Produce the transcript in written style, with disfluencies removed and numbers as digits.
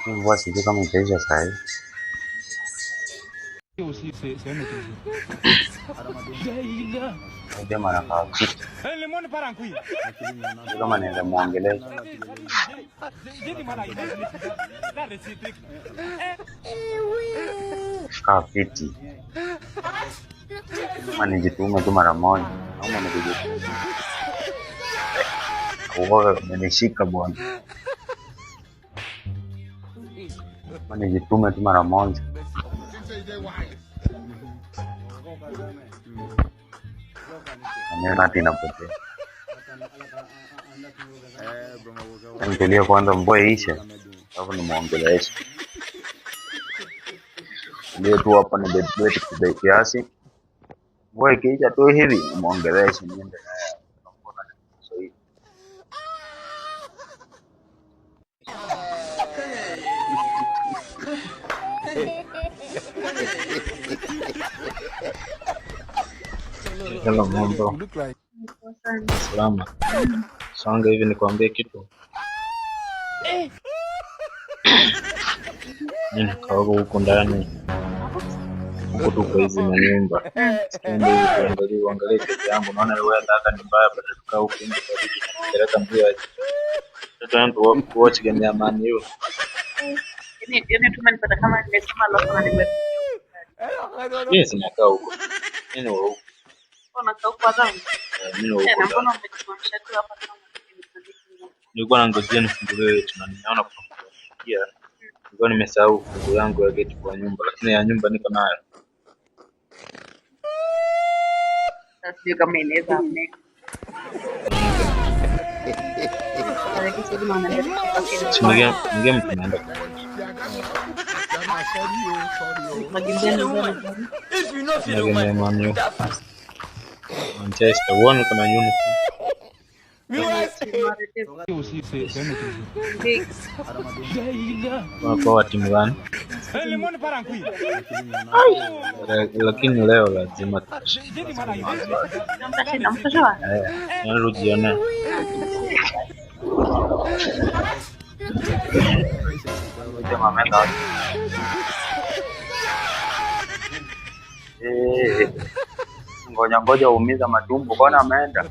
Mvua sijui kama itaisha saa hii. Jamaa anakaa kiti. Sijui kama naweza muongelesha. Kaa fiti. Kama nijitume tu mara moja. Naomba nikijitume. Uoga umenishika bwana. Kama nijitume tu mara moja. Nani inapotea. Nitulie kwanza mvua iishe. Alafu nimuongeleshe. Ndio tu hapa ni bed kiasi. Mvua ikiisha tu hivi nimuongeleshe niende naye. Hello mambo. Salama. Songa hivi nikwambie kitu. Mimi nikaoga huko ndani. Huko tu kwa hizi manyumba. Sipendi kuangalia kitu yangu. Naona wewe hata ni mbaya bado tukaa huko nje karibu na keleka mbio. Sasa ndio watch game ya Man U. Yaani tumenipata kama nimesema alafu na nimekuja. Yes, nakaa huko. Mimi ni huko. Unakaa huko ndani? Mimi ni huko. Mbona umetuanisha tu hapa kama nilikuwa nangojea nifunguliwe tunaniona kufungulia. Nilikuwa nimesahau funguo yangu ya gate kwa nyumba, lakini ya nyumba niko nayo. Sasa sio kama inaweza ameka. Nige mtu anaenda kwa Manchester one kuna uniform. Kwa timu gani? Lakini leo lazima tujione. Ngoja uumiza matumbo, mbona ameenda?